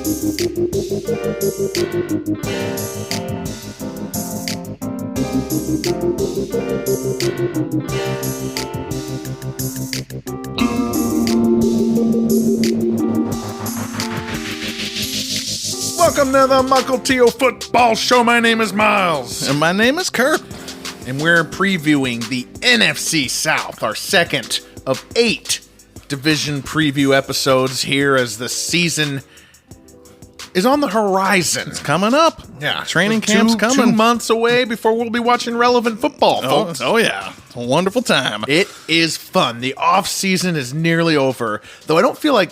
Welcome to the Mukilteo Football Show. My name is Miles. And my name is Kirk. And we're previewing the NFC South, our second of 8 division preview episodes here as the season is on the horizon. It's coming up. Yeah. Training camp's coming. 2 months away before we'll be watching relevant football, folks. Oh, yeah. It's a wonderful time. It is fun. The off season is nearly over, though I don't feel like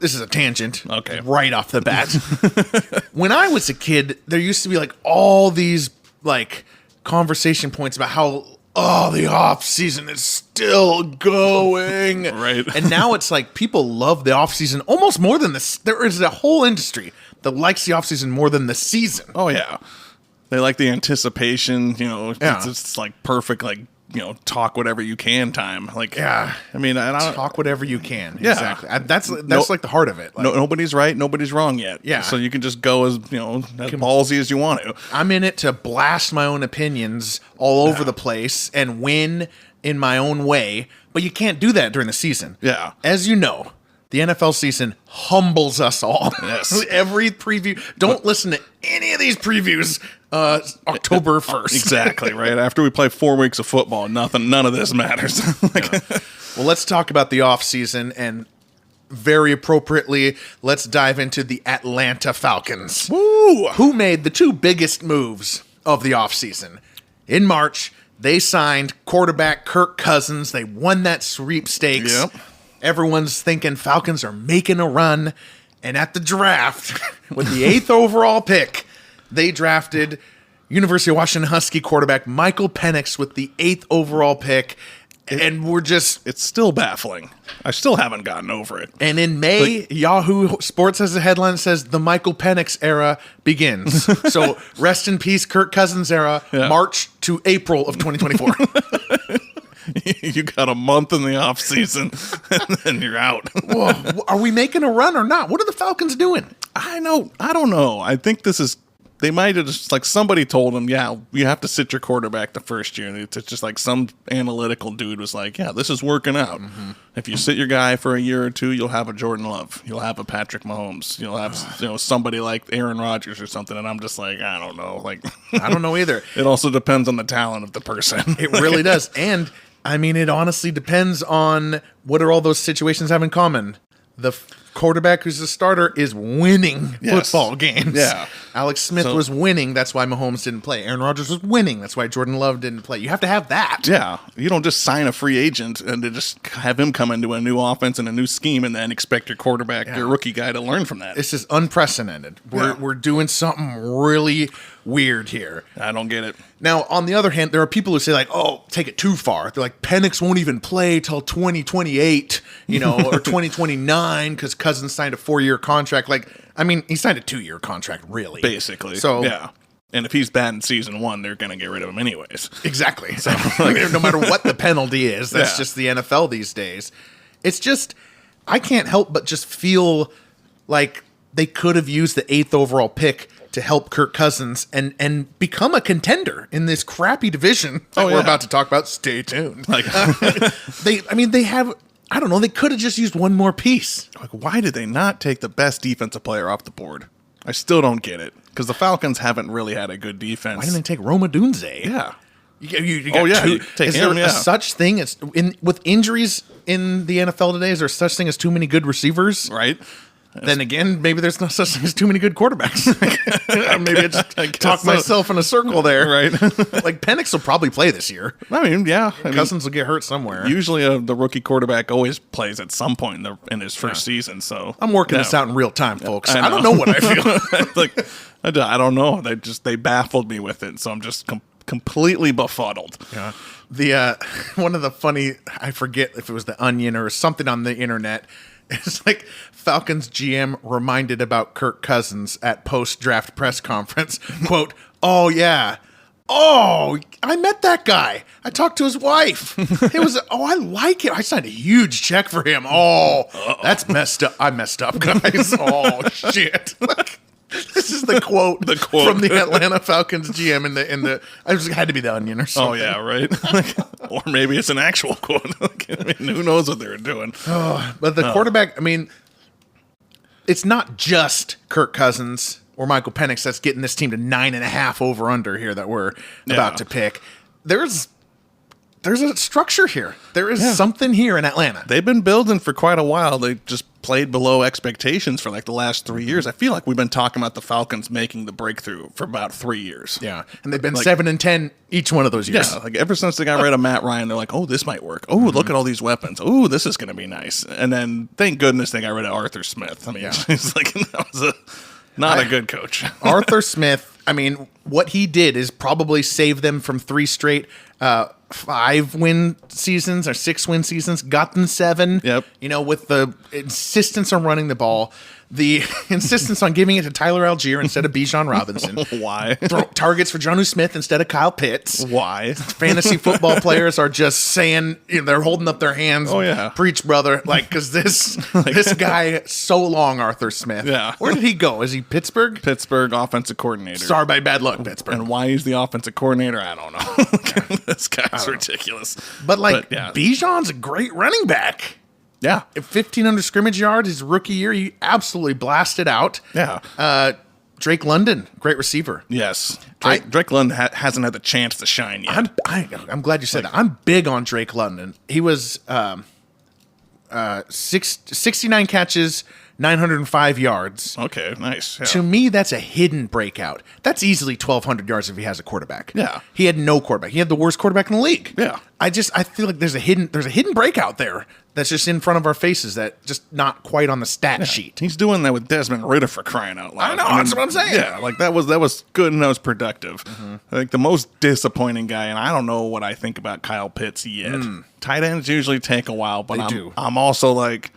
this is a tangent. Okay. Right off the bat. When I was a kid, there used to be like all these like conversation points about how the off season is still going. Right. And now it's like people love the off season almost more than this. There is a whole industry that likes the off season more than the season. Oh, yeah. They like the anticipation, Yeah. it's just like perfect, like, talk whatever you can time. Like, Yeah. I mean, I don't Talk whatever you can. Yeah. Exactly. That's like the heart of it. Like, nobody's right, nobody's wrong yet. Yeah. So you can just go as, as ballsy as you want to. I'm in it to blast my own opinions all over the place and win in my own way, but you can't do that during the season. Yeah. As you know, the NFL season humbles us all. Yes. Every preview. Don't listen to any of these previews October 1st. Exactly, right? After we play 4 weeks of football, none of this matters. Well, let's talk about the offseason, and very appropriately, let's dive into the Atlanta Falcons. Woo! Who made the 2 biggest moves of the offseason. In March, they signed quarterback Kirk Cousins. They won that sweepstakes. Yep. Everyone's thinking Falcons are making a run. And at the draft, with the 8th overall pick, they drafted University of Washington Husky quarterback Michael Penix with the 8th overall pick. And It's still baffling. I still haven't gotten over it. And in May, Yahoo Sports has a headline that says the Michael Penix era begins. So rest in peace, Kirk Cousins era, Yeah. March to April of 2024. You got a month in the off season, and then you're out. Whoa, are we making a run or not? What are the Falcons doing? I don't know. I think this is. They might have just like somebody told them, yeah, you have to sit your quarterback the first year. And it's just like some analytical dude was like, yeah, this is working out. Mm-hmm. If you sit your guy for a year or two, you'll have a Jordan Love, you'll have a Patrick Mahomes, you'll have somebody like Aaron Rodgers or something. And I'm just like, I don't know. Like, I don't know either. It also depends on the talent of the person. It really does. And I mean, it honestly depends on what are all those situations have in common. The quarterback who's the starter is winning football games. Yeah. Alex Smith was winning. That's why Mahomes didn't play. Aaron Rodgers was winning. That's why Jordan Love didn't play. You have to have that. Yeah. You don't just sign a free agent and to just have him come into a new offense and a new scheme and then expect your quarterback, your rookie guy, to learn from that. This is unprecedented. We're doing something really weird here. I don't get it. Now, on the other hand, there are people who say like, oh, take it too far. They're like, Penix won't even play till 2028, or 2029 because Cousins signed a 4-year contract. Like, I mean, he signed a 2-year contract, really. Basically. So, yeah. And if he's bad in season 1, they're going to get rid of him anyways. Exactly. So, no matter what the penalty is, that's just the NFL these days. It's just, I can't help but just feel like they could have used the 8th overall pick to help Kirk Cousins and become a contender in this crappy division that we're about to talk about. Stay tuned. Like, they have, I don't know, they could have just used one more piece. like, why did they not take the best defensive player off the board? I still don't get it. Because the Falcons haven't really had a good defense. Why didn't they take Roma Dunze? Yeah. You got you take is him, there a such thing as with injuries in the NFL today? Is there such thing as too many good receivers? Right. Then again, maybe there's no such thing as too many good quarterbacks. Maybe I just talked myself in a circle there. Right. Like Penix will probably play this year. I mean, yeah. Cousins will get hurt somewhere. Usually the rookie quarterback always plays at some point in his first season. So I'm working this out in real time, folks. I I don't know what I feel. like, I don't know. They baffled me with it. So I'm just completely befuddled. Yeah. The one of the funny, I forget if it was the Onion or something on the internet. It's like Falcons GM reminded about Kirk Cousins at post-draft press conference. Quote, "Oh yeah, Oh, I met that guy. I talked to his wife. It was, I like it. I signed a huge check for him. Oh, that's messed up. I messed up, guys. Oh, shit. This is the quote from the Atlanta Falcons GM in the I just had to be the Onion or something. Oh, yeah, right? Or maybe it's an actual quote. I mean, who knows what they were doing. But the quarterback, I mean, it's not just Kirk Cousins or Michael Penix that's getting this team to 9.5 over under here that we're about to pick. There's a structure here. There is something here in Atlanta. They've been building for quite a while. They just played below expectations for like the last 3 years. I feel like we've been talking about the Falcons making the breakthrough for about 3 years. Yeah. And they've been 7-10 each one of those years. Yeah. Like ever since they got rid of Matt Ryan, they're like, oh, this might work. Oh, look at all these weapons. Oh, this is going to be nice. And then thank goodness they got rid of Arthur Smith. I mean, he's like, that was not a good coach. Arthur Smith, I mean, what he did is probably save them from 3 straight 5-win seasons or 6-win seasons, got them 7. Yep. You know, with the insistence on running the ball, the insistence on giving it to Tyler Algier instead of Bijan Robinson. Why? Throw targets for Jonnu Smith instead of Kyle Pitts. Why? Fantasy football players are just saying, you know, they're holding up their hands. Oh, yeah. Preach, brother. Like, because this guy, so long, Arthur Smith. Yeah. Where did he go? Is he Pittsburgh? Pittsburgh offensive coordinator. Sorry, by bad luck, Pittsburgh. And why he's the offensive coordinator, I don't know. This guy's ridiculous. But Bijan's a great running back. Yeah. 1,500 scrimmage yards his rookie year. He absolutely blasted out. Yeah. Drake London, great receiver. Yes. Drake London hasn't had the chance to shine yet. I'm glad you said that. I'm big on Drake London. He was 69 catches, 905 yards. Okay, nice. Yeah. To me, that's a hidden breakout. That's easily 1,200 yards if he has a quarterback. Yeah. He had no quarterback. He had the worst quarterback in the league. Yeah. I feel like there's a hidden breakout there that's just in front of our faces that just not quite on the stat sheet. He's doing that with Desmond Ridder for crying out loud. I know, that's what I'm saying. Yeah, like that was good and that was productive. I think the most disappointing guy, and I don't know what I think about Kyle Pitts yet. Tight ends usually take a while, but I'm also like,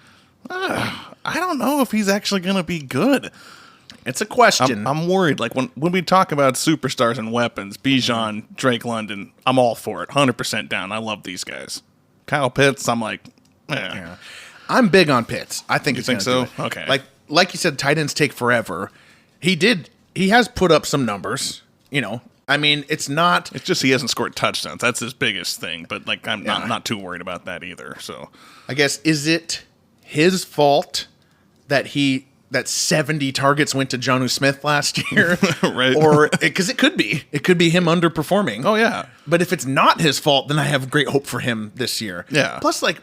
I don't know if he's actually going to be good. It's a question. I'm worried. Like when we talk about superstars and weapons, Bijan, Drake London, I'm all for it. 100% down. I love these guys. Kyle Pitts, I'm like, Yeah. I'm big on Pitts. I think you think so? Okay. Like you said, tight ends take forever. He has put up some numbers, you know. I mean, it's just he hasn't scored touchdowns. That's his biggest thing, but like I'm not too worried about that either. So I guess, is it his fault that 70 targets went to Jonnu Smith last year? Right. Or because it could be him underperforming. Oh yeah. But if it's not his fault, then I have great hope for him this year. Yeah. Plus, like,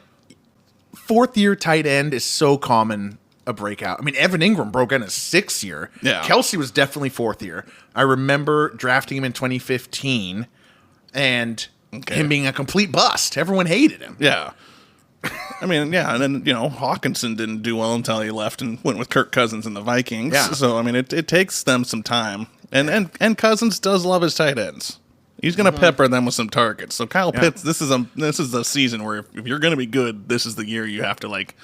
4th-year tight end is so common a breakout. I mean, Evan Ingram broke out in his 6th year. Yeah. Kelsey was definitely 4th year. I remember drafting him in 2015 and him being a complete bust. Everyone hated him. Yeah. I mean, yeah, and then, Hawkinson didn't do well until he left and went with Kirk Cousins and the Vikings. Yeah. So, I mean, it takes them some time. And Cousins does love his tight ends. He's going to pepper them with some targets. So Kyle Pitts, this is the season where if you're going to be good, this is the year you have to like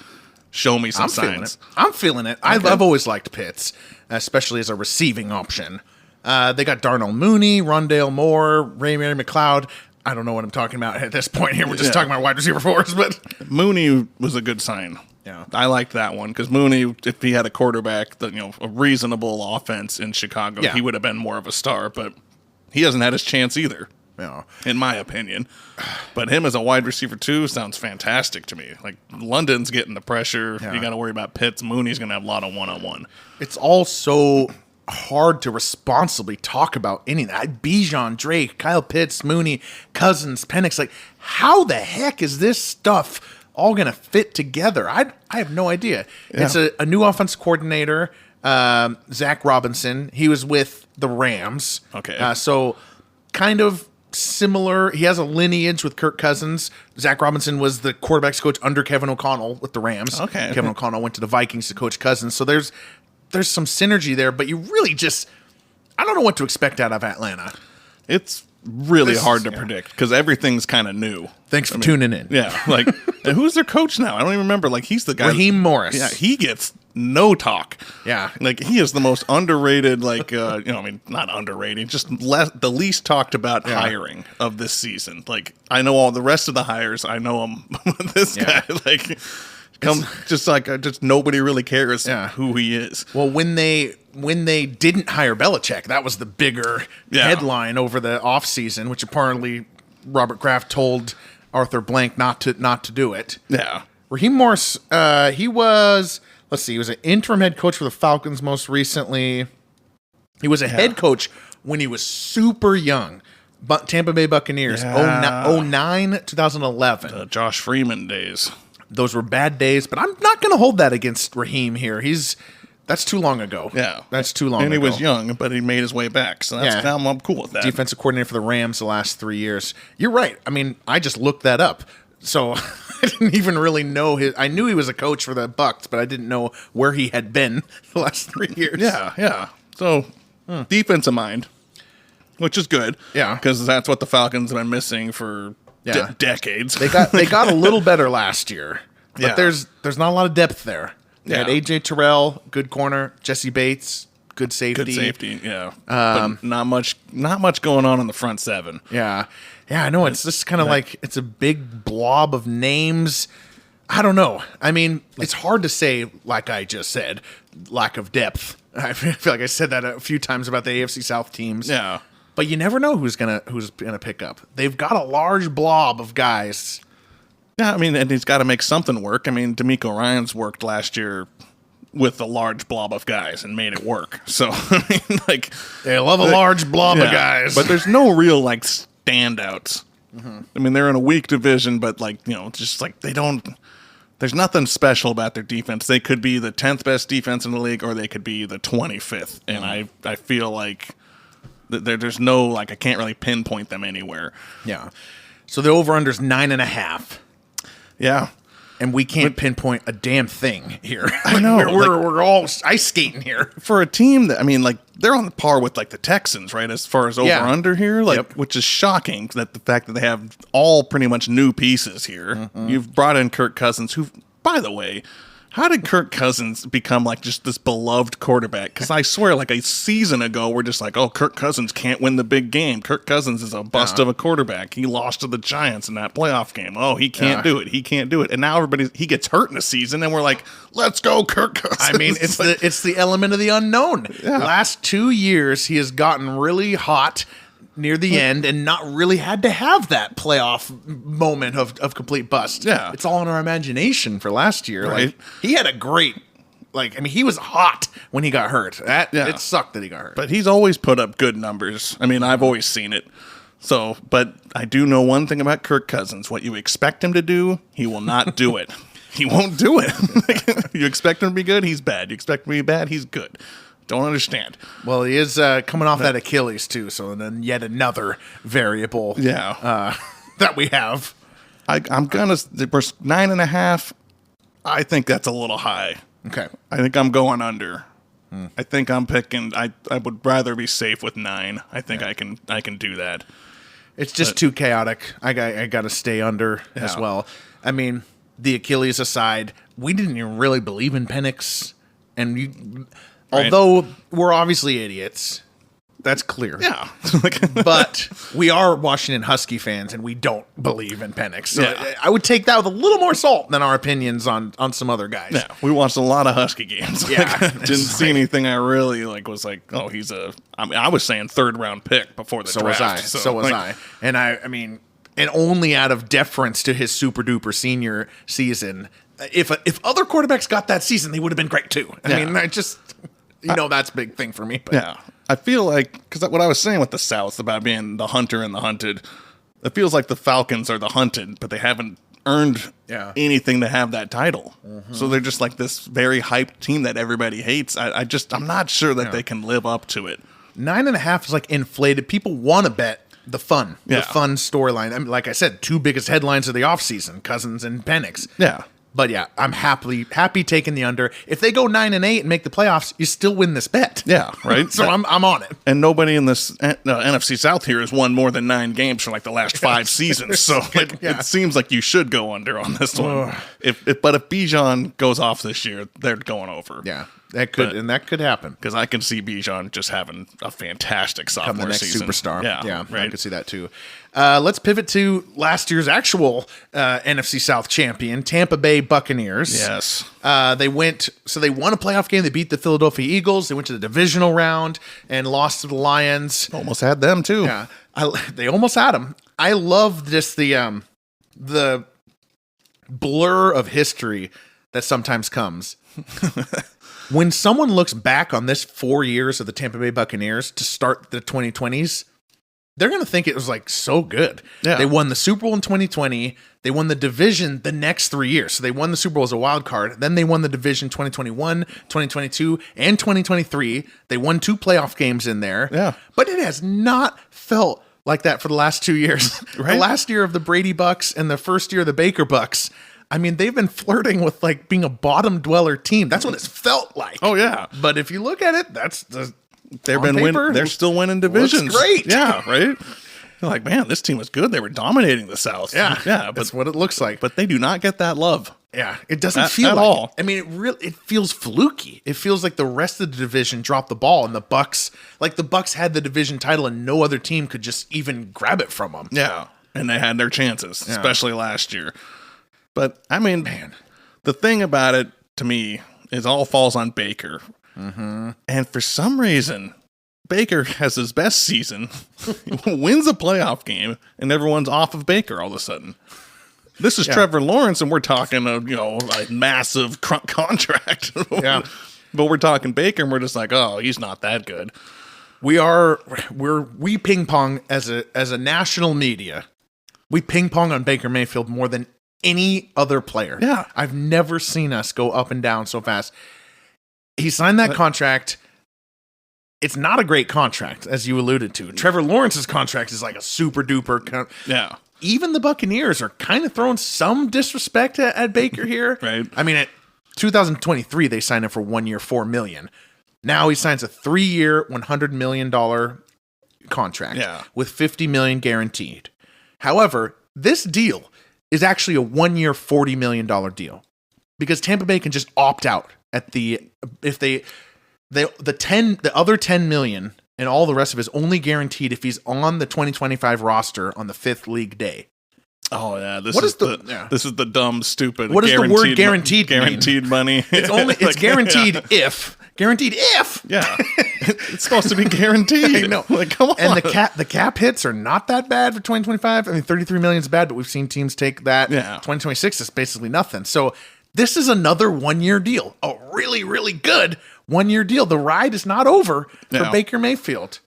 show me some signs. I'm feeling it. Okay. I've always liked Pitts, especially as a receiving option. They got Darnell Mooney, Rondale Moore, Ray-Mary McLeod. I don't know what I'm talking about at this point here. We're just talking about wide receiver fours, but Mooney was a good sign. Yeah, I liked that one because Mooney, if he had a quarterback, a reasonable offense in Chicago, he would have been more of a star. But he hasn't had his chance either, in my opinion. But him as a wide receiver too sounds fantastic to me. Like London's getting the pressure. Yeah. You got to worry about Pitts. Mooney's going to have a lot of one-on-one. It's all so hard to responsibly talk about any of that. Bijan, Drake, Kyle Pitts, Mooney, Cousins, Penix. Like, how the heck is this stuff all going to fit together? I have no idea. Yeah. It's a new offensive coordinator, Zach Robinson. He was with the Rams. Okay. So kind of similar. He has a lineage with Kirk Cousins. Zach Robinson was the quarterbacks coach under Kevin O'Connell with the Rams. Okay. Kevin O'Connell went to the Vikings to coach Cousins. So there's some synergy there, but you really just, I don't know what to expect out of Atlanta. It's really hard to predict because everything's kind of new. Thanks for tuning in. Yeah, like, and who's their coach now? I don't even remember. Like, he's the guy. Raheem Morris. Yeah, he gets no talk. Yeah. Like, he is the most underrated, like, not underrated, just the least talked about hiring of this season. Like, I know all the rest of the hires. I know him. This guy, like, just nobody really cares who he is. Well, when they didn't hire Belichick, that was the bigger headline over the offseason, which apparently Robert Kraft told Arthur Blank not to do it. Yeah. Raheem Morris, he was an interim head coach for the Falcons most recently. He was a head coach when he was super young. Tampa Bay Buccaneers, 09, 2011. The Josh Freeman days. Those were bad days, but I'm not going to hold that against Raheem here. That's too long ago. Yeah. That's too long ago. And he was young, but he made his way back. So I'm cool with that. Defensive coordinator for the Rams the last 3 years. You're right. I mean, I just looked that up. So I didn't even really know I knew he was a coach for the Bucs, but I didn't know where he had been the last 3 years. Yeah. So defensive mind, which is good. Yeah. Because that's what the Falcons have been missing for decades. They got a little better last year, but there's not a lot of depth there. They had AJ Terrell, good corner. Jesse Bates, good safety. But not much going on in the front seven. Yeah. I know. It's just kind of like it's a big blob of names. I don't know. I mean, it's hard to say, like I just said, lack of depth. I feel like I said that a few times about the AFC South teams. Yeah. But you never know who's gonna pick up. They've got a large blob of guys. Yeah, I mean, and he's got to make something work. I mean, D'Amico Ryans worked last year with a large blob of guys and made it work. So, I mean, like... They love a large blob of guys. But there's no real, like, standouts. Mm-hmm. I mean, they're in a weak division, but, like, just, like, they don't... There's nothing special about their defense. They could be the 10th best defense in the league, or they could be the 25th. And I feel like there's no... Like, I can't really pinpoint them anywhere. Yeah. So the over-under's 9.5. Yeah. And we can't pinpoint a damn thing here. I know. We're all ice skating here. For a team that, I mean, like, they're on par with, like, the Texans, right, as far as over-under here, like, which is shocking, that the fact that they have all pretty much new pieces here. Mm-hmm. You've brought in Kirk Cousins, who, by the way, how did Kirk Cousins become, like, just this beloved quarterback? Because I swear, like, a season ago, we're just like, oh, Kirk Cousins can't win the big game. Kirk Cousins is a bust of a quarterback. He lost to the Giants in that playoff game. Oh, he can't do it. He can't do it. And now he gets hurt in a season, and we're like, let's go, Kirk Cousins. I mean, it's the element of the unknown. Yeah. Last 2 years, he has gotten really hot near the end and not really had to have that playoff moment of complete bust. Yeah. It's all in our imagination for last year. Right. Like, he had a great, he was hot when he got hurt. It sucked that he got hurt. But he's always put up good numbers. I mean, I've always seen it. So, but I do know one thing about Kirk Cousins. What you expect him to do, he will not do it. He won't do it. You expect him to be good, he's bad. You expect him to be bad, he's good. Don't understand. Well, he is coming off that Achilles, too, so then yet another variable that we have. I'm going to... 9.5, I think that's a little high. Okay. I think I'm going under. I think I'm picking... I would rather be safe with 9. I think I can do that. It's just too chaotic. I got to stay under as well. I mean, the Achilles aside, we didn't even really believe in Penix, and although we're obviously idiots, that's clear. Yeah. But we are Washington Husky fans, and we don't believe in Penix. So I would take that with a little more salt than our opinions on some other guys. Yeah, we watched a lot of Husky games. Yeah. Didn't see anything I really was like, oh, he's a... I mean, I was saying 3rd round pick before the draft. So was I. And I mean, and only out of deference to his super duper senior season. If other quarterbacks got that season, they would have been great too. I mean, I just... that's a big thing for me. But. Yeah. I feel like, because what I was saying with the South about being the hunter and the hunted, it feels like the Falcons are the hunted, but they haven't earned anything to have that title. Mm-hmm. So they're just like this very hyped team that everybody hates. I'm not sure that they can live up to it. 9.5 is like inflated. People want to bet the fun storyline. I mean, like I said, 2 biggest headlines of the offseason, Cousins and Penix. Yeah. But yeah, I'm happy taking the under. If they go 9-8 and make the playoffs, you still win this bet. Yeah, right. So I'm on it. And nobody in this NFC South here has won more than 9 games for like the last 5 seasons. So it seems like you should go under on this one. But if Bijan goes off this year, they're going over. Yeah, that could happen. Because I can see Bijan just having a fantastic sophomore Become the next season. superstar. Yeah, right. I could see that too. Let's pivot to last year's actual NFC South champion, Tampa Bay Buccaneers. Yes. They won a playoff game. They beat the Philadelphia Eagles. They went to the divisional round and lost to the Lions. Almost had them too. Yeah, they almost had them. I love just the blur of history that sometimes comes. When someone looks back on this 4 years of the Tampa Bay Buccaneers to start the 2020s, they're going to think it was like so good. Yeah. They won the Super Bowl in 2020. They won the division the next 3 years. So they won the Super Bowl as a wild card. Then they won the division 2021, 2022, and 2023. They won 2 playoff games in there. Yeah. But it has not felt like that for the last 2 years. Right? The last year of the Brady Bucks and the first year of the Baker Bucks, I mean, they've been flirting with like being a bottom dweller team. That's what it's felt like. Oh yeah. But if you look at it, They're still winning divisions. Looks great. Yeah, right. You're like, man, this team was good. They were dominating the South. Yeah, But that's what it looks like. But they do not get that love. Yeah, it doesn't feel at like all. It. I mean, it feels fluky. It feels like the rest of the division dropped the ball, and the Bucks had the division title, and no other team could just even grab it from them. Yeah, and they had their chances, especially last year. But I mean, man, the thing about it to me is all falls on Baker. Mm-hmm. And for some reason, Baker has his best season, wins a playoff game, and everyone's off of Baker all of a sudden. This is Trevor Lawrence, and we're talking a like massive contract. Yeah, but we're talking Baker, and we're just like, oh, he's not that good. We ping pong as a national media. We ping pong on Baker Mayfield more than any other player. Yeah, I've never seen us go up and down so fast. He signed that contract. It's not a great contract, as you alluded to. Trevor Lawrence's contract is like a super duper. Yeah. Even the Buccaneers are kind of throwing some disrespect at Baker here. Right. I mean, at 2023, they signed him for 1 year, $4 million. Now he signs a 3-year, $100 million contract with $50 million guaranteed. However, this deal is actually a 1 year, $40 million deal because Tampa Bay can just opt out at the other $10 million and all the rest of it is only guaranteed if he's on the 2025 roster on the 5th league day. Oh yeah, this is the dumb, stupid. What does the word guaranteed mean? Guaranteed money. It's guaranteed if. Guaranteed if. Yeah, it's supposed to be guaranteed. I know. Like, come on. And the cap hits are not that bad for 2025. I mean, 33 million is bad, but we've seen teams take that. Yeah. 2026 is basically nothing. So this is another 1 year deal. A really, really good 1 year deal. The ride is not over for Baker Mayfield.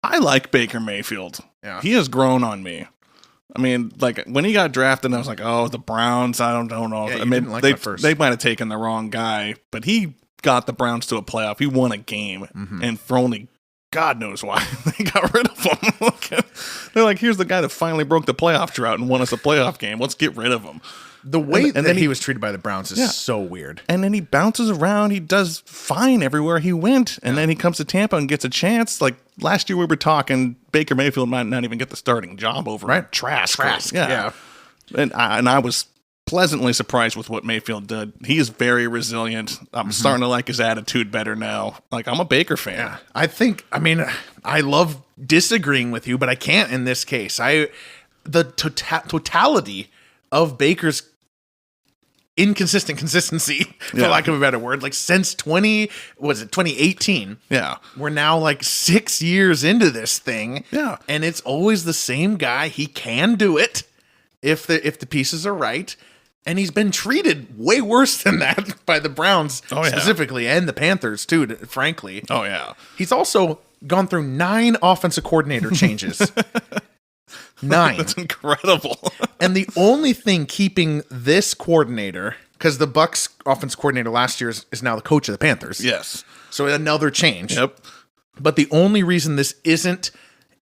I like Baker Mayfield. Yeah. He has grown on me. I mean, like when he got drafted, I was like, "Oh, the Browns." I don't know. Yeah, I mean, they might have taken the wrong guy, but he got the Browns to a playoff. He won a game, and for only God knows why they got rid of him. They're like, "Here's the guy that finally broke the playoff drought and won us a playoff game. Let's get rid of him." The way that he was treated by the Browns is so weird. And then he bounces around. He does fine everywhere he went. And then he comes to Tampa and gets a chance. Like last year we were talking, Baker Mayfield might not even get the starting job over Trask. Yeah. And I was pleasantly surprised with what Mayfield did. He is very resilient. I'm starting to like his attitude better now. Like, I'm a Baker fan. Yeah. I love disagreeing with you, but I can't in this case. The totality of Baker's inconsistent consistency, for lack of a better word, like since 2018. Yeah. We're now like 6 years into this thing. Yeah. And it's always the same guy. He can do it if the pieces are right. And he's been treated way worse than that by the Browns specifically and the Panthers too, frankly. Oh yeah. He's also gone through 9 offensive coordinator changes. 9. That's incredible. And the only thing keeping this coordinator, because the Bucs offense coordinator last year is now the coach of the Panthers. Yes. So another change. Yep. But the only reason this isn't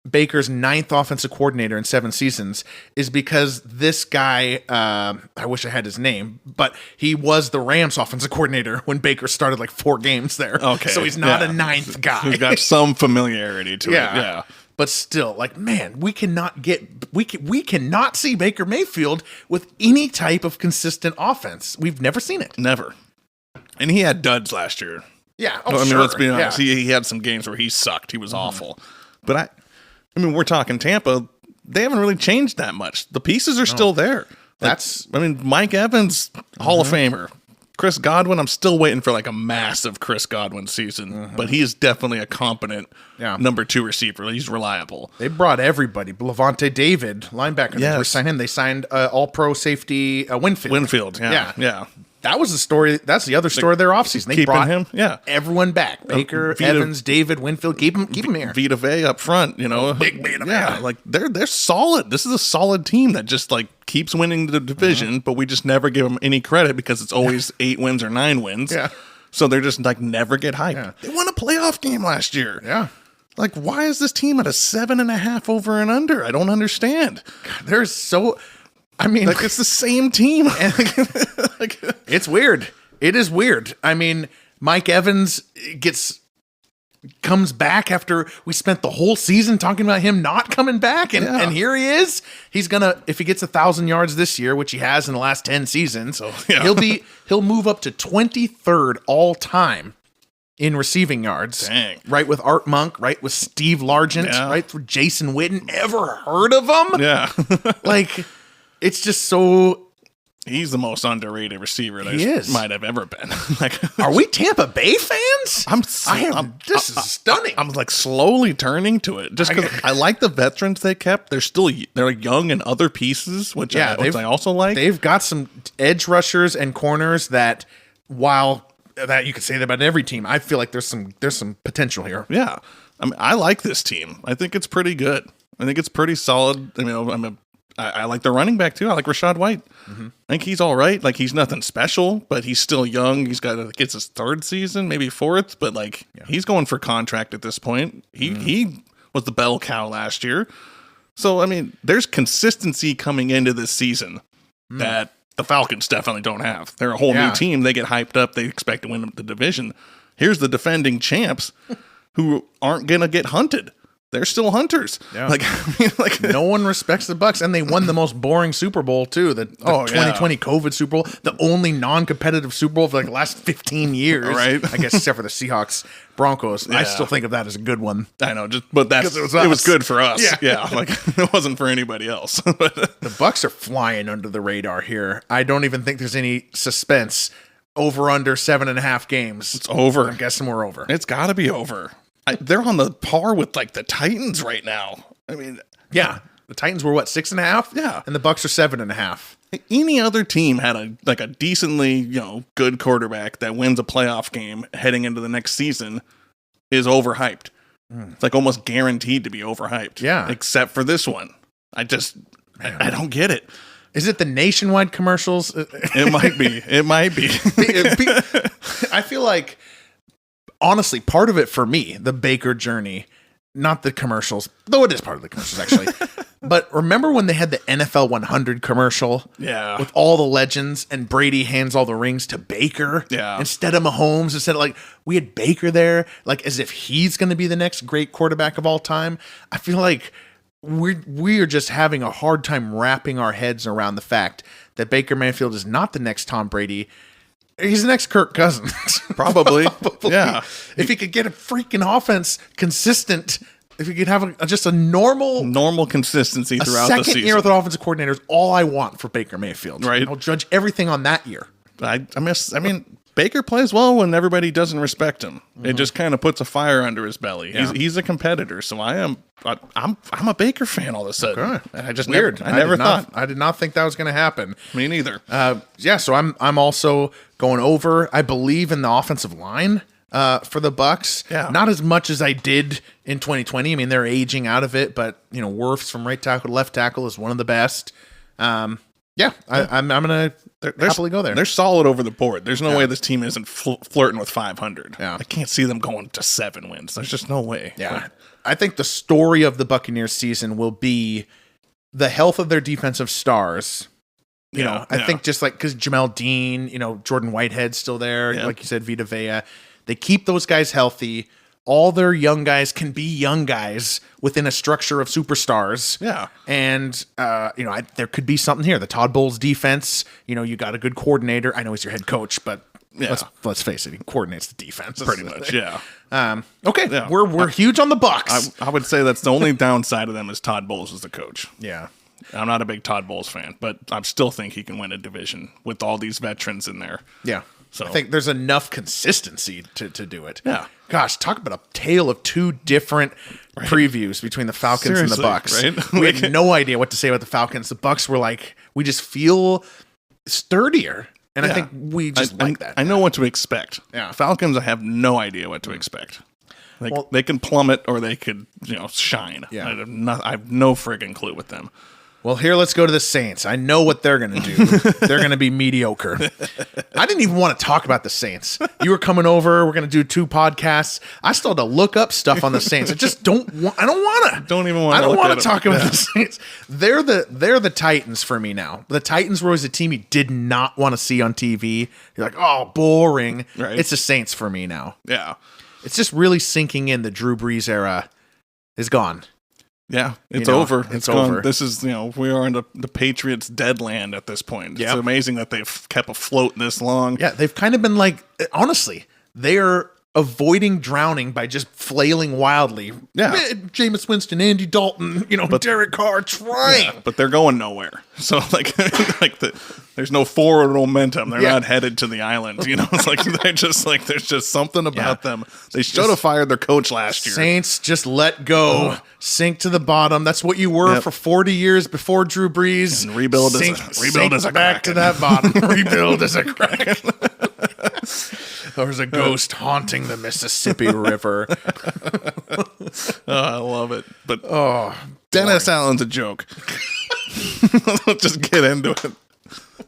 Baker's 9th offensive coordinator in 7 seasons is because this guy, I wish I had his name, but he was the Rams offensive coordinator when Baker started like 4 games there. Okay. So he's not a 9th guy. He's got some familiarity to it. Yeah. But still, like, man, we cannot see Baker Mayfield with any type of consistent offense. We've never seen it. Never. And he had duds last year. Yeah. I mean, let's be honest. Yeah. He had some games where he sucked. He was awful. But I mean, we're talking Tampa. They haven't really changed that much. The pieces are still there. Mike Evans, Hall of Famer. Chris Godwin, I'm still waiting for like a massive Chris Godwin season, but he is definitely a competent number 2 receiver. He's reliable. They brought everybody. Levante David, linebacker. Yes. They signed him. They signed all-pro safety Winfield. Yeah. That was the story. That's the other story of their offseason. They brought him, everyone back. Baker, Evans, David, Winfield. Keep him here. Vita Vea up front, Big Vita Vea. Like they're solid. This is a solid team that just like keeps winning the division, but we just never give them any credit because it's always 8 wins or 9 wins. Yeah. So they're just like never get hyped. Yeah. They won a playoff game last year. Yeah. Like, why is this team at a 7.5 over and under? I don't understand. God, like it's the same team. It's weird. It is weird. I mean, Mike Evans comes back after we spent the whole season talking about him not coming back, and here he is. He's gonna, if he gets 1,000 yards this year, which he has in the last 10 seasons, he'll move up to 23rd all time in receiving yards. Dang. Right with Art Monk, right with Steve Largent, right with Jason Witten. Ever heard of him? Yeah. Like, it's just so. He's the most underrated receiver that might have ever been. Are we Tampa Bay fans? This is stunning. I'm like slowly turning to it just because I like the veterans they kept. They're young in other pieces, which I also like. They've got some edge rushers and corners that, while that you could say that about every team, I feel like there's some potential here. Yeah, I mean, I like this team. I think it's pretty good. I think it's pretty solid. I mean, I like the running back too. I like Rashad White. I think he's all right. Like, he's nothing special, but he's still young. It's his 3rd season, maybe 4th, but he's going for contract at this point. He was the bell cow last year. So, I mean, there's consistency coming into this season that the Falcons definitely don't have. They're a whole new team. They get hyped up. They expect to win the division. Here's the defending champs who aren't going to get hunted. They're still hunters. Yeah. No one respects the Bucs, and they won the most boring Super Bowl too. The 2020 COVID Super Bowl, the only non-competitive Super Bowl for the last 15 years. Right? I guess except for the Seahawks Broncos. Yeah. I still think of that as a good one. I know, but it was good for us. Yeah, it wasn't for anybody else. The Bucs are flying under the radar here. I don't even think there's any suspense. Over under 7.5 games. It's over. I'm guessing we're over. It's got to be over. They're on the par with the Titans right now. I mean, yeah, the Titans were 6.5? Yeah, and the Bucs are 7.5. Any other team had a decently good quarterback that wins a playoff game heading into the next season is overhyped. It's almost guaranteed to be overhyped. Yeah, except for this one. I don't get it. Is it the nationwide commercials? It might be. It might be. I feel like, honestly, part of it for me, the Baker journey, not the commercials, though it is part of the commercials, actually. But remember when they had the NFL 100 commercial? Yeah. With all the legends, and Brady hands all the rings to Baker? Yeah. Instead of Mahomes, instead of we had Baker there, as if he's going to be the next great quarterback of all time. I feel like we are just having a hard time wrapping our heads around the fact that Baker Mayfield is not the next Tom Brady. He's the next Kirk Cousins. Probably. Yeah. If he could get a freaking offense consistent, if he could have just a normal consistency throughout the season. Second year with an offensive coordinator is all I want for Baker Mayfield. Right. I'll judge everything on that year. I mean, Baker plays well when everybody doesn't respect him. It just kind of puts a fire under his belly. Yeah. He's a competitor, so I'm a Baker fan all of a sudden. Okay. I just weird. I never thought. I did not think that was going to happen. Me neither. So I'm also going over. I believe in the offensive line for the Bucs. Yeah. Not as much as I did in 2020. I mean, they're aging out of it, but Wirfs from right tackle to left tackle is one of the best. Yeah, I'm gonna happily go there. They're solid over the board. There's no way this team isn't flirting with 500. Yeah. I can't see them going to 7 wins. There's just no way. Yeah, I think the story of the Buccaneers season will be the health of their defensive stars. You know, I think just like because Jamel Dean, Jordan Whitehead's still there, like you said, Vita Vea. They keep those guys healthy. All their young guys can be young guys within a structure of superstars. Yeah. And, there could be something here. The Todd Bowles defense, you got a good coordinator. I know he's your head coach, but let's face it, he coordinates the defense. Pretty much, yeah. Okay, we're huge on the Bucs. I would say that's the only downside of them is Todd Bowles as the coach. Yeah. I'm not a big Todd Bowles fan, but I still think he can win a division with all these veterans in there. Yeah. So I think there's enough consistency to do it. Yeah. Gosh, talk about a tale of two different previews between the Falcons and the Bucs. Right? We had no idea what to say about the Falcons. The Bucs were like, we just feel sturdier. And I think we just like that. I know what to expect. Yeah. Falcons, I have no idea what to expect. They can plummet or they could, shine. Yeah. I have no friggin' clue with them. Well, here, let's go to the Saints. I know what they're going to do. They're going to be mediocre. I didn't even want to talk about the Saints. You were coming over. We're going to do 2 podcasts. I still had to look up stuff on the Saints. I just don't want to. Don't even want to. I don't want to talk about the Saints. They're the Titans for me now. The Titans were always a team you did not want to see on TV. You're like, oh, boring. Right. It's the Saints for me now. Yeah. It's just really sinking in. The Drew Brees era is gone. Yeah, it's over. It's over. This is, we are in the Patriots' dead land at this point. It's Yep. amazing that they've kept afloat this long. Yeah, they've kind of been like, honestly, they're avoiding drowning by just flailing wildly. Yeah. Jameis Winston, Andy Dalton, Derek Carr trying. Yeah, but they're going nowhere. So, there's no forward momentum. They're not headed to the island. It's like they're just like, there's just something about them. They should have fired their coach last year. Saints just let go, sink to the bottom. That's what you were for 40 years before Drew Brees. And rebuild is a back to that bottom. Rebuild is a crack. There's a ghost haunting the Mississippi River. I love it. But Dennis Allen's a joke. Let's just get into it.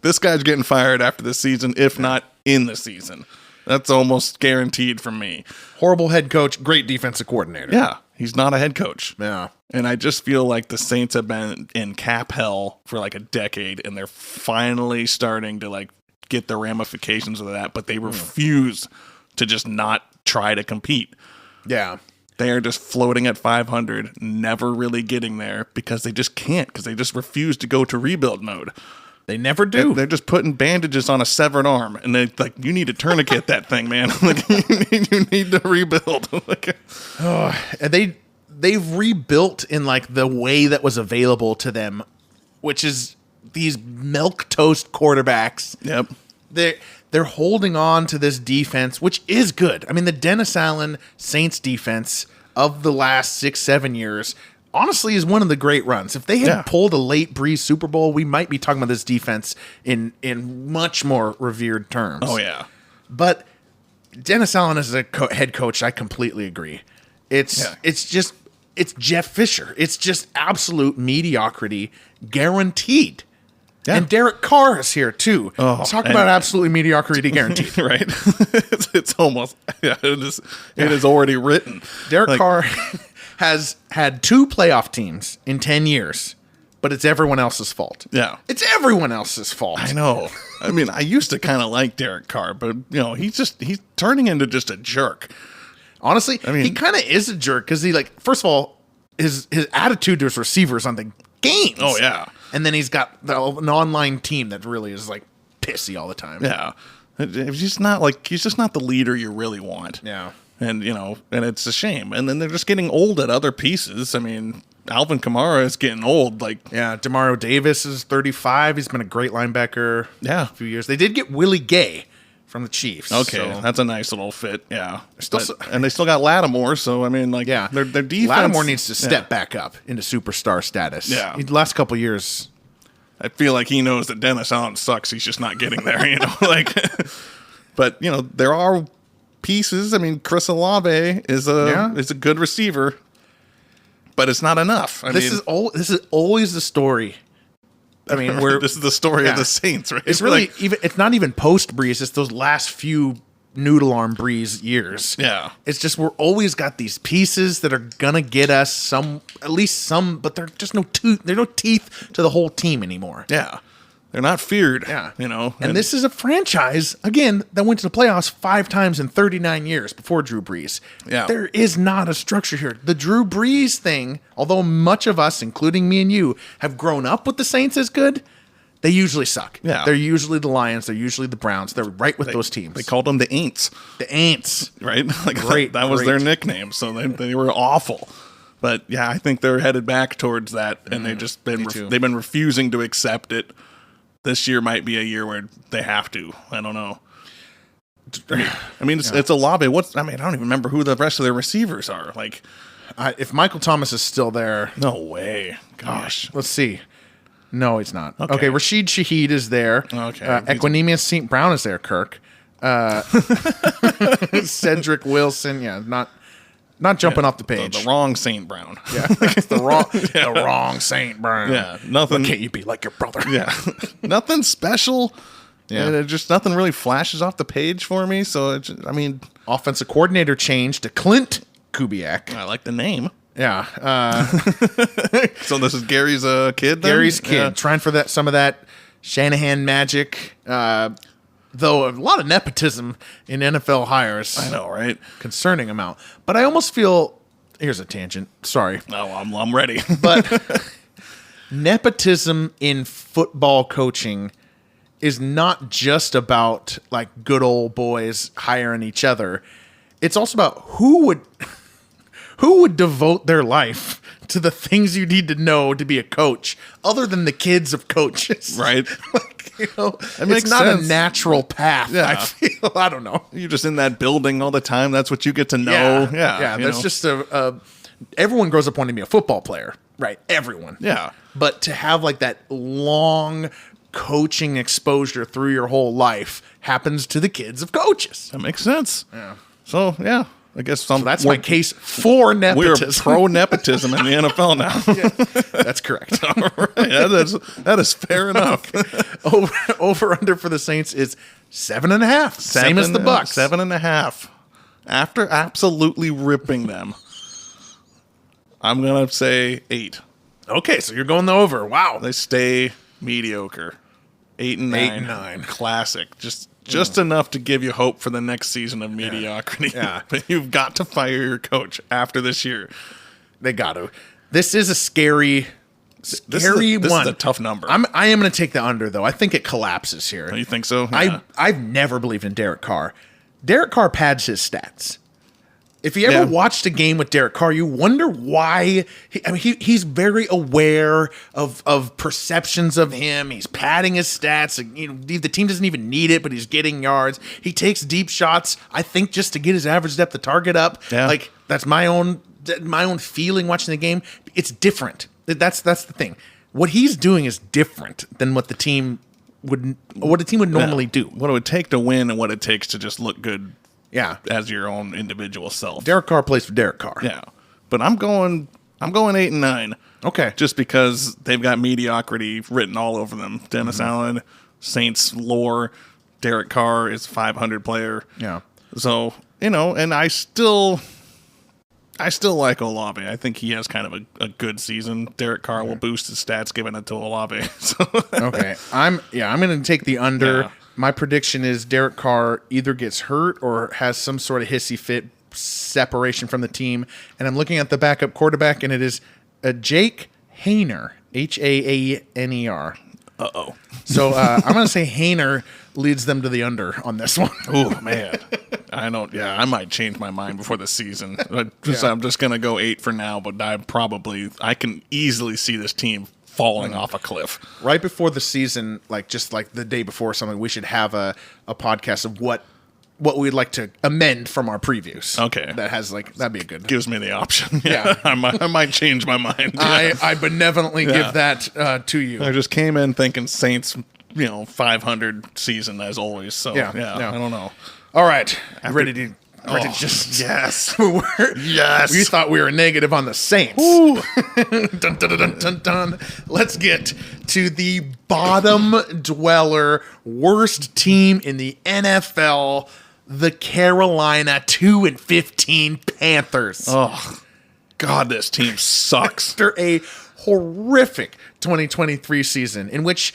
This guy's getting fired after the season, if not in the season. That's almost guaranteed from me. Horrible head coach, great defensive coordinator. Yeah, he's not a head coach. Yeah. And I just feel like the Saints have been in cap hell for like a decade, and they're finally starting to get the ramifications of that, but they refuse to just not try to compete. Yeah. They are just floating at 500, never really getting there because they just can't, because they just refuse to go to rebuild mode. They never do. They're just putting bandages on a severed arm, and they're like, you need to tourniquet that thing, man. You need to rebuild. And they've rebuilt in the way that was available to them, which is these milquetoast quarterbacks. Yep. They're holding on to this defense, which is good. I mean, the Dennis Allen Saints defense of the last 6-7 years, honestly, is one of the great runs. If they had pulled a late Breeze Super Bowl, we might be talking about this defense in much more revered terms. Oh, yeah. But Dennis Allen as a head coach, I completely agree. It's Jeff Fisher. It's just absolute mediocrity guaranteed. Yeah. And Derek Carr is here too. Talk about absolutely mediocrity guaranteed. Right. It's almost, it is already written. Derek Carr has had 2 playoff teams in 10 years, but it's everyone else's fault. Yeah. It's everyone else's fault. I know. I mean, I used to kind of like Derek Carr, but he's turning into just a jerk. Honestly, he kind of is a jerk because first of all, his attitude to his receivers on the games. Oh yeah. And then he's got an online team that really is pissy all the time. Yeah. He's just not the leader you really want. Yeah. And and it's a shame. And then they're just getting old at other pieces. I mean, Alvin Kamara is getting old. Demario Davis is 35. He's been a great linebacker. Yeah. A few years. They did get Willie Gay from the Chiefs. Okay, so that's a nice little fit. Yeah, and they still got Lattimore. So I mean, their defense. Lattimore needs to step back up into superstar status. Yeah, the last couple of years, I feel like he knows that Dennis Allen sucks. He's just not getting there. But there are pieces. I mean, Chris Olave is a good receiver, but it's not enough. This is always the story I mean, this is the story of the Saints, right? It's really it's not even post Breeze. It's those last few noodle arm Breeze years. Yeah. It's just we're always got these pieces that are gonna get us at least some, but they're just there's no teeth to the whole team anymore. Yeah. They're not feared. Yeah. And this is a franchise, again, that went to the playoffs 5 times in 39 years before Drew Brees. Yeah. There is not a structure here. The Drew Brees thing, although much of us, including me and you, have grown up with the Saints as good, they usually suck. Yeah. They're usually the Lions. They're usually the Browns. They're right with those teams. They called them the Aints. The Aints. Right? Like Great. that was their nickname. So they were awful. But yeah, I think they're headed back towards that, and they've been refusing to accept it. This year might be a year where they have to. I don't know. I mean, it's a lobby. I don't even remember who the rest of their receivers are. Like, if Michael Thomas is still there, no way. Gosh, let's see. No, he's not. Okay, Rashid Shaheed is there. Okay, Equanimous St. Brown is there. Kirk, Cedric Wilson. Yeah, not jumping off the page. The wrong St. Brown. Yeah, it's the wrong St. Brown. Yeah, nothing. Why can't you be like your brother? Yeah, nothing special. Yeah, just nothing really flashes off the page for me. So offensive coordinator change to Clint Kubiak. I like the name. Yeah. So this is Gary's kid. Then? Gary's kid, trying for some of that Shanahan magic. Though a lot of nepotism in NFL hires. I know, right? Concerning amount. But I almost feel, here's a tangent. Sorry. No, I'm ready. But nepotism in football coaching is not just about like good old boys hiring each other. It's also about who would devote their life to the things you need to know to be a coach, other than the kids of coaches. Right. It's not a natural path. Yeah. I feel. I don't know. You're just in that building all the time. That's what you get to know. Yeah. That's just everyone grows up wanting to be a football player, right? Everyone. Yeah. But to have like that long coaching exposure through your whole life happens to the kids of coaches. That makes sense. Yeah. So yeah. I guess that's my case for nepotism. We're pro nepotism in the NFL now. Yeah, that's correct. All right. That is fair enough. Over under for the Saints is 7.5. Same as the Bucks. 7.5. After absolutely ripping them, I'm gonna say 8. Okay, so you're going the over. Wow. They stay mediocre. 8 and 9. 8 and 9. Classic. Just enough to give you hope for the next season of mediocrity. Yeah. But you've got to fire your coach after this year. They got to. This is a scary one. This is a tough number. I am going to take the under, though. I think it collapses here. Oh, you think so? Yeah. I've never believed in Derek Carr. Derek Carr pads his stats. If you ever watched a game with Derek Carr, you wonder why. He's very aware of perceptions of him. He's padding his stats. The team doesn't even need it, but he's getting yards. He takes deep shots, I think, just to get his average depth of target up. Yeah. Like, that's my own feeling watching the game. It's different. That's the thing. What he's doing is different than what the team would normally do. What it would take to win and what it takes to just look good. Yeah, as your own individual self. Derek Carr plays for Derek Carr. Yeah, but I'm going 8 and 9. Okay, just because they've got mediocrity written all over them. Dennis Allen, Saints lore. Derek Carr is a 500 player. Yeah. So and I still like Olave. I think he has kind of a good season. Derek Carr will boost his stats given it to Olave. So. Okay, I'm going to take the under. Yeah. My prediction is Derek Carr either gets hurt or has some sort of hissy fit separation from the team. And I'm looking at the backup quarterback, and it is Jake Haener, Haaner. Uh-oh. So I'm going to say Haener leads them to the under on this one. Oh, man. I might change my mind before the season. I'm just going to go 8 for now, but I can easily see this team falling off a cliff. Right before the season, just the day before or something, we should have a podcast of what we'd like to amend from our previews. Okay. That'd be a good. Gives me the option. Yeah. I might change my mind. Yeah. I benevolently give that to you. I just came in thinking Saints, 500 season as always. So, I don't know. All right. Ready to Or to just yes. Yes. We thought we were negative on the Saints. Dun, dun, dun, dun, dun, dun. Let's get to the bottom dweller, worst team in the NFL, the Carolina 2-15 Panthers. Oh, God, this team sucks. After a horrific 2023 season in which,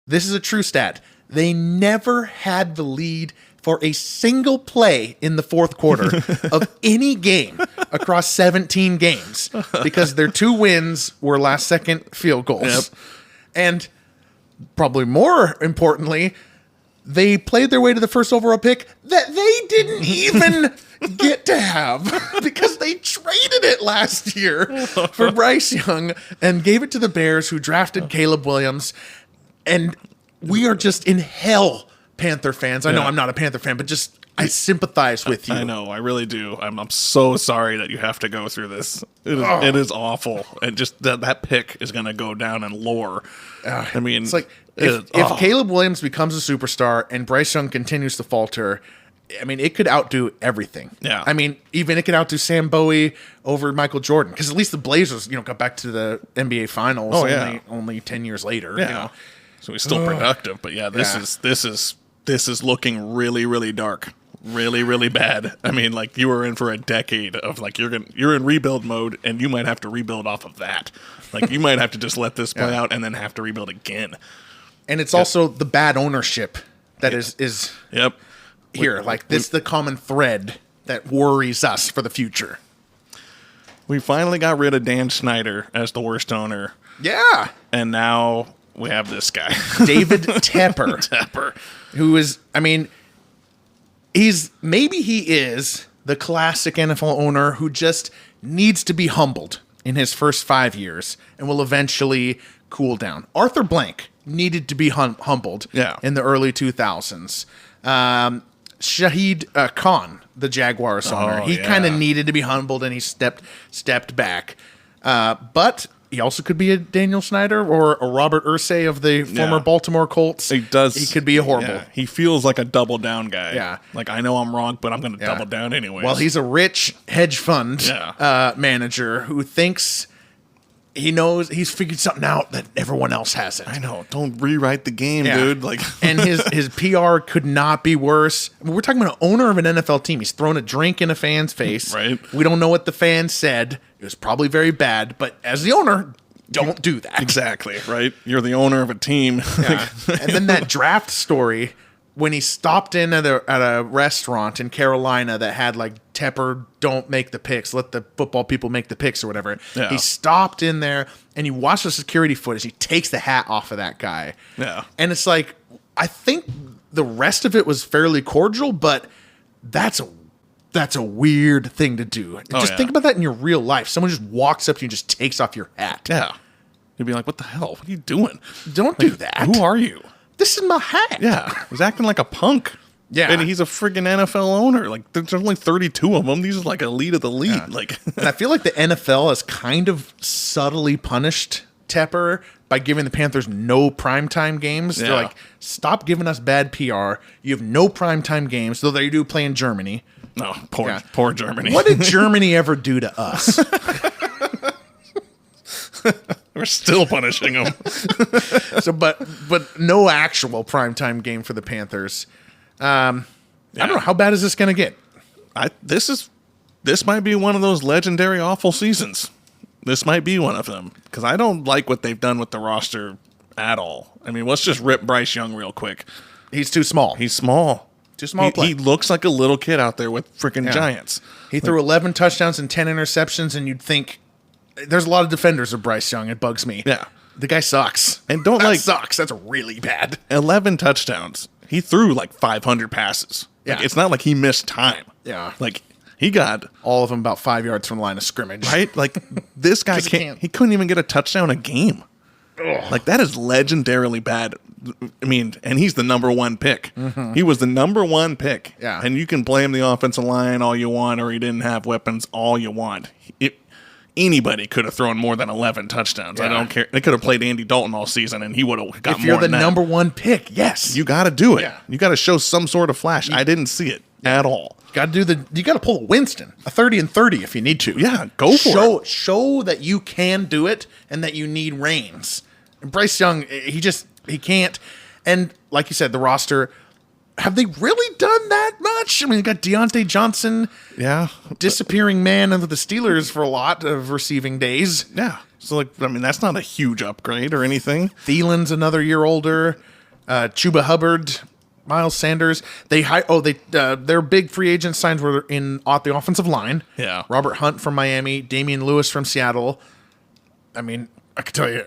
this is a true stat, they never had the lead for a single play in the fourth quarter of any game across 17 games because their 2 wins were last-second field goals. Yep. And probably more importantly, they played their way to the first overall pick that they didn't even get to have because they traded it last year for Bryce Young and gave it to the Bears, who drafted Caleb Williams. And we are just in hell, Panther fans. I know I'm not a Panther fan, but just I sympathize with you. I know, I really do. I'm so sorry that you have to go through this. It is awful, and just that pick is going to go down in lore. I mean, it's like if Caleb Williams becomes a superstar and Bryce Young continues to falter, I mean, it could outdo everything. Yeah. I mean, even it could outdo Sam Bowie over Michael Jordan, because at least the Blazers, got back to the NBA Finals only 10 years later. Yeah. So he's still productive, but this is looking really, really dark, really, really bad. I mean, like, you are in for a decade of like you're in rebuild mode, and you might have to rebuild off of that. Like, you might have to just let this play out and then have to rebuild again. And it's also the bad ownership that is here. The common thread that worries us for the future. We finally got rid of Dan Snyder as the worst owner. Yeah, and now we have this guy, David Tepper. Who is, I mean, he is the classic NFL owner who just needs to be humbled in his first 5 years and will eventually cool down. Arthur Blank needed to be humbled in the early 2000s. Shahid Khan, the Jaguars owner, he kind of needed to be humbled, and he stepped back. But he also could be a Daniel Snyder or a Robert Irsay of the former Baltimore Colts. He does. He could be a horrible. Yeah. He feels like a double down guy. Yeah. Like, I know I'm wrong, but I'm going to double down anyways. Well, he's a rich hedge fund manager who thinks he knows he's figured something out that everyone else hasn't. I know. Don't rewrite the game, dude. Like, and his PR could not be worse. I mean, we're talking about an owner of an NFL team. He's thrown a drink in a fan's face. Right. We don't know what the fan said. It was probably very bad, but as the owner, don't do that. Exactly, right? You're the owner of a team. Yeah. And then that draft story, when he stopped in at a restaurant in Carolina that had like, Tepper, don't make the picks, let the football people make the picks or whatever. Yeah. He stopped in there and you watch the security footage. He takes the hat off of that guy. Yeah. And it's like, I think the rest of it was fairly cordial, but that's a weird thing to do. Just think about that in your real life. Someone just walks up to you and just takes off your hat. Yeah. You'd be like, what the hell? What are you doing? Don't do that. Who are you? This is my hat. Yeah. He's acting like a punk. Yeah. And he's a friggin' NFL owner. Like, there's only 32 of them. These are like elite of the elite. Yeah. Like, and I feel like the NFL has kind of subtly punished Tepper by giving the Panthers no primetime games. Yeah. They're like, stop giving us bad PR. You have no primetime games, though they do play in Germany. No, poor Germany. What did Germany ever do to us? We're still punishing them. So, but no actual primetime game for the Panthers. I don't know, how bad is this going to get? This might be one of those legendary awful seasons. This might be one of them, because I don't like what they've done with the roster at all. I mean, let's just rip Bryce Young real quick. He's too small. He's small. Too small. He looks like a little kid out there with freaking Giants. He threw 11 touchdowns and 10 interceptions, and you'd think there's a lot of defenders of Bryce Young. It bugs me. Yeah. The guy sucks. And sucks. That's really bad. 11 touchdowns. He threw like 500 passes. Yeah. Like, it's not like he missed time. Yeah. Like, he got all of them about 5 yards from the line of scrimmage. Right? Like, this guy he couldn't even get a touchdown a game. Ugh. Like, that is legendarily bad. I mean, and he's the number one pick. Mm-hmm. He was the number one pick. Yeah. And you can blame the offensive line all you want, or he didn't have weapons all you want. Anybody could have thrown more than 11 touchdowns. Yeah. I don't care. They could have played Andy Dalton all season, and he would have got more than that. If you're the number one pick, yes. You got to do it. Yeah. You got to show some sort of flash. I didn't see it. at all. You got to pull a Winston, a 30-30 if you need to. Yeah, go for it. Show that you can do it and that you need reins. And Bryce Young, he can't. And like you said, the roster, have they really done that much? I mean, you got Deontay Johnson, disappearing man of the Steelers for a lot of receiving days. Yeah. So, like, I mean, that's not a huge upgrade or anything. Thielen's another year older. Chuba Hubbard, Miles Sanders. Their big free agent signs were at the offensive line. Yeah. Robert Hunt from Miami, Damian Lewis from Seattle. I mean, I can tell you,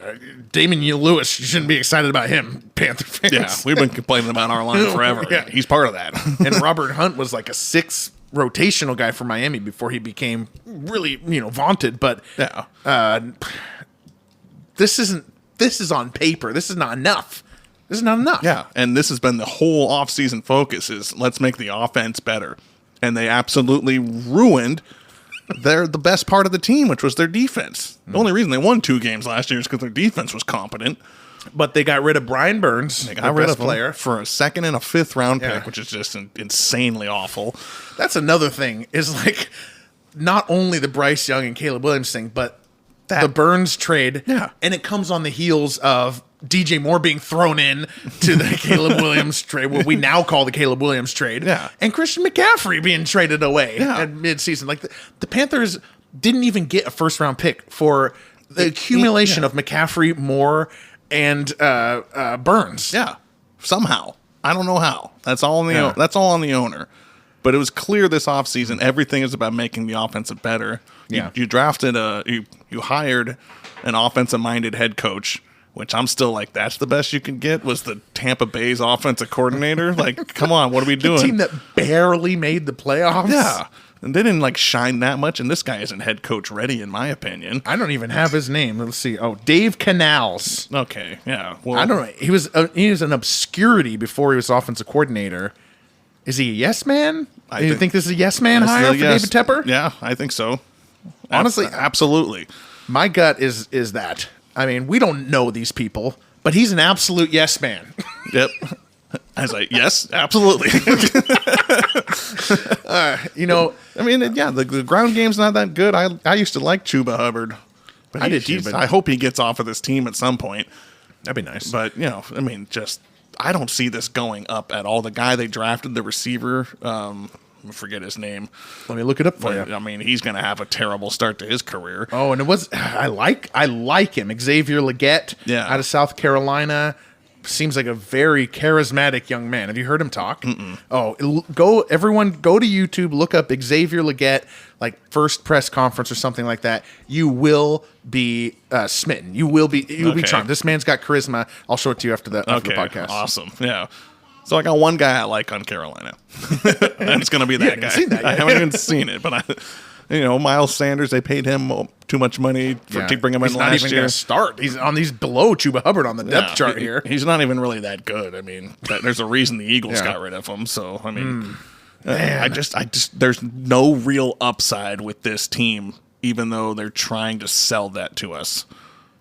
Damian Lewis, you shouldn't be excited about him, Panther fans. Yeah, we've been complaining about our line forever. Yeah. He's part of that. And Robert Hunt was like a 6th rotational guy for Miami before he became really, vaunted. But this is on paper. This is not enough. Yeah, and this has been the whole offseason focus is let's make the offense better. And they absolutely ruined the best part of the team, which was their defense. The only reason they won 2 games last year is because their defense was competent. But they got rid of Brian Burns, they got rid of player for a 2nd and a 5th round pick, which is just insanely awful. That's another thing, is like not only the Bryce Young and Caleb Williams thing, but the Burns trade. Yeah. And it comes on the heels of DJ Moore being thrown in to the Caleb Williams trade, what we now call the Caleb Williams trade. Yeah. And Christian McCaffrey being traded away at midseason. Like the Panthers didn't even get a 1st round pick for the accumulation of McCaffrey, Moore, and Burns. Yeah. Somehow. I don't know how. That's all on the owner. But it was clear this offseason everything is about making the offensive better. You drafted you hired an offensive-minded head coach, which I'm still like, that's the best you can get, was the Tampa Bay's offensive coordinator. Like, come on, what are we doing? The team that barely made the playoffs. Yeah. And they didn't shine that much, and this guy isn't head coach ready, in my opinion. I don't even have his name. Let's see. Oh, Dave Canals. Okay, yeah. Well, I don't know. He was an obscurity before he was offensive coordinator. Is he a yes man? Do you think this is a yes man hire for David Tepper? Yeah, I think so. Honestly, absolutely. My gut is that. I mean, we don't know these people, but he's an absolute yes man. Yep. I was like, yes, absolutely. I mean, the ground game's not that good. I used to like Chuba Hubbard. But I did too. I hope he gets off of this team at some point. That'd be nice. But, I don't see this going up at all. The guy they drafted, the receiver, I forget his name. Let me look it up for you. I mean, he's going to have a terrible start to his career. Oh, and I like him. Xavier Legette out of South Carolina. Seems like a very charismatic young man. Have you heard him talk? Mm-mm. Oh, everyone go to YouTube, look up Xavier Legette, like first press conference or something like that. You will be smitten. You will be charmed. This man's got charisma. I'll show it to you after the podcast. Awesome. Yeah. So I got one guy I like on Carolina. And it's going to be that guy. Seen that yet. I haven't even seen it, but Miles Sanders, they paid him too much money to bring him in last year. He's not even going to start. He's on these below Chuba Hubbard on the depth chart here. He's not even really that good. I mean, there's a reason the Eagles got rid of him. So, I mean, I just there's no real upside with this team, even though they're trying to sell that to us.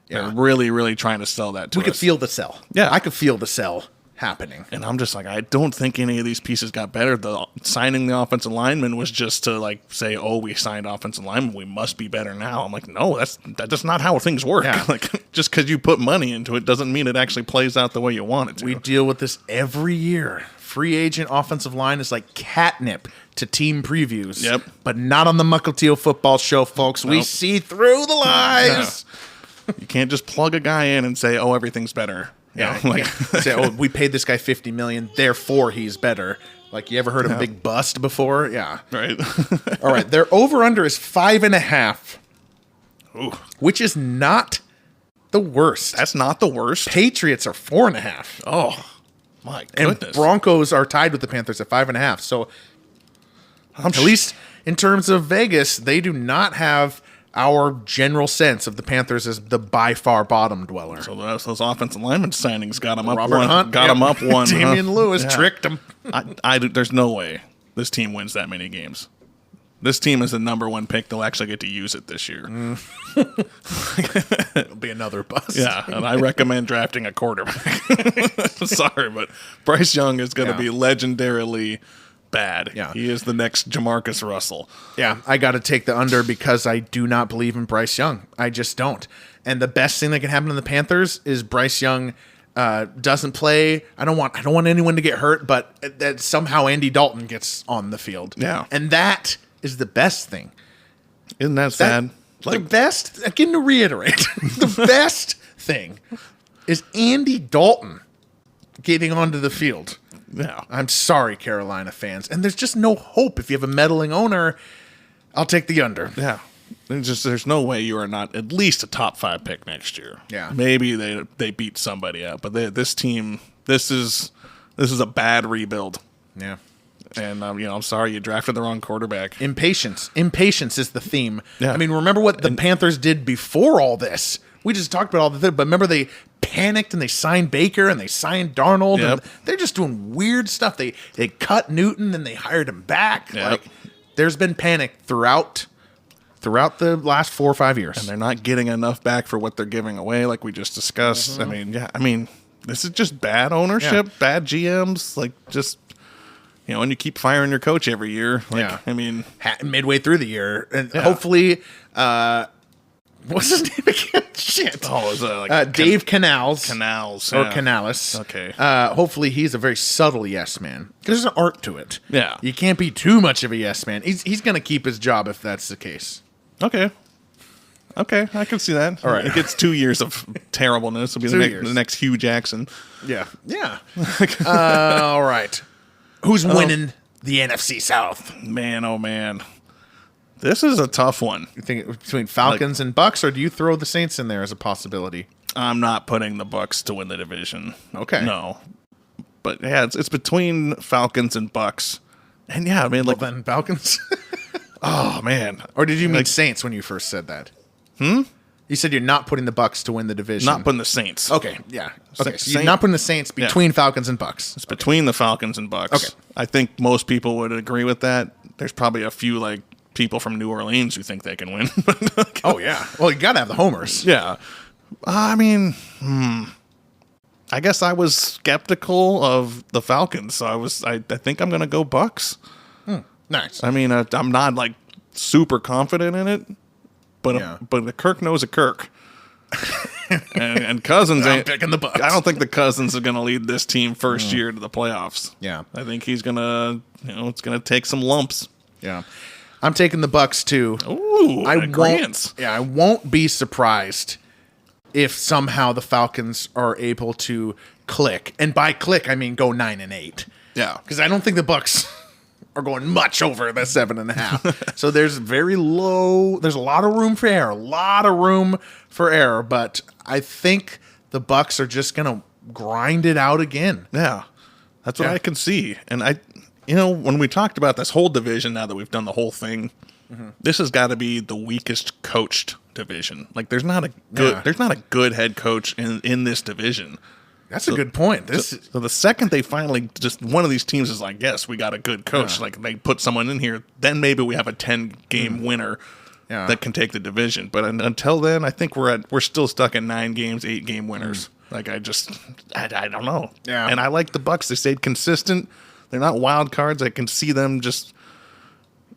Yeah. They're really, really trying to sell that to us. We could feel the sell. Yeah. I could feel the sell happening. And I'm just like, I don't think any of these pieces got better. Signing the offensive lineman was just to say, oh, we signed offensive lineman, we must be better now. I'm like, no, that's not how things work. Yeah. Just because you put money into it doesn't mean it actually plays out the way you want it to. We deal with this every year. Free agent offensive line is like catnip to team previews. Yep. But not on the Mukilteo Football Show, folks. Nope. We see through the lies. No. You can't just plug a guy in and say, oh, everything's better. Yeah, say, oh, we paid this guy $50 million, therefore he's better. Like, you ever heard of Big Bust before? Yeah. Right. All right, their over-under is 5.5, Ooh. Which is not the worst. That's not the worst. Patriots are 4.5. Oh, my goodness. And Broncos are tied with the Panthers at 5.5. So, at least in terms of Vegas, they do not have our general sense of the Panthers as the by far bottom dweller. So those offensive lineman signings got him up Robert one. Hunt, got him up one. Damian Lewis tricked him. There's no way this team wins that many games. This team is the number one pick. They'll actually get to use it this year. It'll be another bust. Yeah, and I recommend drafting a quarterback. Sorry, but Bryce Young is going to be legendarily bad. Yeah. He is the next Jamarcus Russell. Yeah, I got to take the under because I do not believe in Bryce Young. I just don't. And the best thing that can happen to the Panthers is Bryce Young doesn't play. I don't want anyone to get hurt, but that somehow Andy Dalton gets on the field. Yeah. And that is the best thing. Isn't that sad? The best, again to reiterate, the best thing is Andy Dalton getting onto the field. Yeah. I'm sorry, Carolina fans. And there's just no hope. If you have a meddling owner, I'll take the under. Yeah. There's no way you are not at least a top 5 pick next year. Yeah. Maybe they beat somebody out, but this team, this is a bad rebuild. Yeah. And I'm sorry you drafted the wrong quarterback. Impatience is the theme. Yeah. I mean, remember what the Panthers did before all this? We just talked about all the things, but remember they panicked and they signed Baker and they signed Darnold. Yep. And they're just doing weird stuff. They cut Newton and they hired him back. Yep. Like, there's been panic throughout the last 4 or 5 years. And they're not getting enough back for what they're giving away, like we just discussed. Mm-hmm. I mean, this is just bad ownership, bad GMs, like just. And you keep firing your coach every year. Like, Yeah. I mean, midway through the year, and hopefully, what's his name again? Shit. oh, is that Dave Canals. Canals Or yeah. Canales. Okay. Hopefully he's a very subtle yes man. There's an art to it. Yeah. You can't be too much of a yes man. He's going to keep his job if that's the case. Okay, I can see that. All right. It gets 2 years of terribleness. It'll be 2 years. the next Hugh Jackson. Yeah. All right. Who's winning the NFC South? Man, oh man. This is a tough one. You think between Falcons and Bucks, or do you throw the Saints in there as a possibility? I'm not putting the Bucks to win the division. Okay. No. But yeah, it's between Falcons and Bucks. And yeah, I mean, like, Then Falcons? oh man. Or did you mean Saints when you first said that? You said you're not putting the Bucks to win the division. Not putting the Saints. Okay, yeah. Okay, so you're Saint- not putting the Saints between Falcons and Bucks. It's between the Falcons and Bucks. Okay. I think most people would agree with that. There's probably a few like people from New Orleans who think they can win. Oh, yeah. Well, you got to have the homers. Yeah. I mean, I guess I was skeptical of the Falcons, so I think I'm going to go Bucks. Nice. I mean, I'm not like super confident in it, but Kirk knows a Kirk. and Cousins I'm ain't picking the Bucks. I don't think the Cousins are going to lead this team first year to the playoffs. Yeah. I think he's going to, it's going to take some lumps. Yeah. I'm taking the Bucks, too. Ooh, I agreeance. won't be surprised if somehow the Falcons are able to click. And by click, I mean go 9-8. Yeah. Because I don't think the Bucks are going much over the 7.5. So there's there's a lot of room for error, but I think the Bucks are just going to grind it out again. Yeah. That's what I can see. And when we talked about this whole division, now that we've done the whole thing, this has got to be the weakest coached division. Like there's not a good head coach in this division. That's a good point. So the second they finally just one of these teams is like, yes, we got a good coach. Like they put someone in here, then maybe we have a 10-game winner that can take the division. But until then, I think we're still stuck in 9 games, 8-game winners. Like I don't know. Yeah. And I like the Bucks. They stayed consistent. They're not wild cards. I can see them just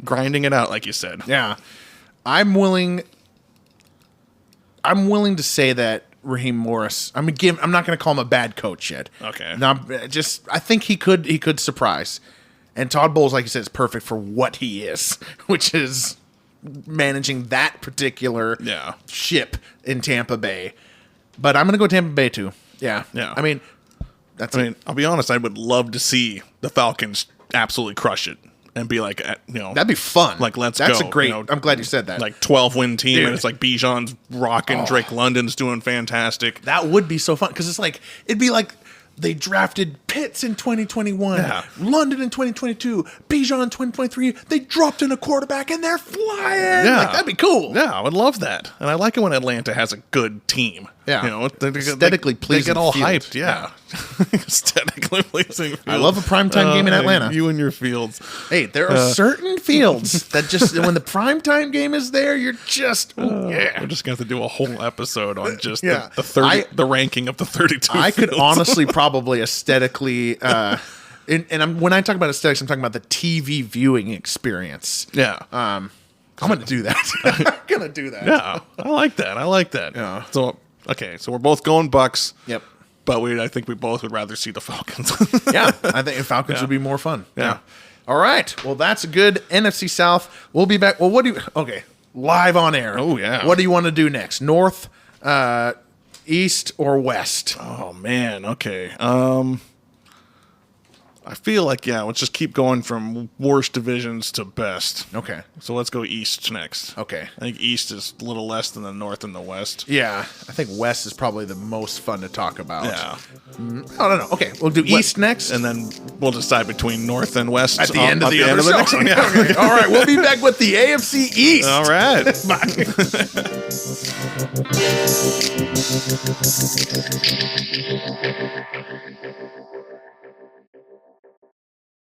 grinding it out, like you said. Yeah. I'm willing to say that Raheem Morris. I'm not going to call him a bad coach yet. Okay. No, I think he could surprise. And Todd Bowles, like you said, is perfect for what he is, which is managing that particular ship in Tampa Bay. But I'm going to go Tampa Bay too. Yeah. Yeah. I mean, I'll be honest. I would love to see the Falcons absolutely crush it and be like, that'd be fun. Like, let's That's go. a great. I'm glad you said that. Like 12-win team, Dude. and it's like Bijan's rocking, Drake London's doing fantastic. That would be so fun because it's like it'd be like they drafted Pitts in 2021, London in 2022, Bijan in 2023. They dropped in a quarterback and they're flying. Yeah, Like, that'd be cool. Yeah, I would love that, and I like it when Atlanta has a good team. Yeah, Aesthetically pleasing. They get all field. hyped. Yeah, aesthetically pleasing. Field. I love a primetime game in Atlanta. You and your fields. Hey, there are certain fields that just when the primetime game is there, you're just We're just gonna have to do a whole episode on just the ranking of the 32. I could fields. honestly probably aesthetically when I talk about aesthetics, I'm talking about the TV viewing experience. Yeah. I'm going to do that. I'm going to do that. Yeah. I like that. Yeah. So, okay. So we're both going Bucks. Yep. But I think we both would rather see the Falcons. Yeah. I think Falcons would be more fun. Yeah. All right. Well, that's a good NFC South. We'll be back. Well, live on air. Oh, yeah. What do you want to do next? North, East, or West? Oh, man. Okay. I feel like, let's just keep going from worst divisions to best. Okay. So let's go East next. Okay. I think East is a little less than the North and the West. Yeah. I think West is probably the most fun to talk about. Yeah. I don't know. Okay. We'll do East next. And then we'll decide between North and West At the end of the next one. Yeah. Okay. All right. We'll be back with the AFC East. All right. Bye.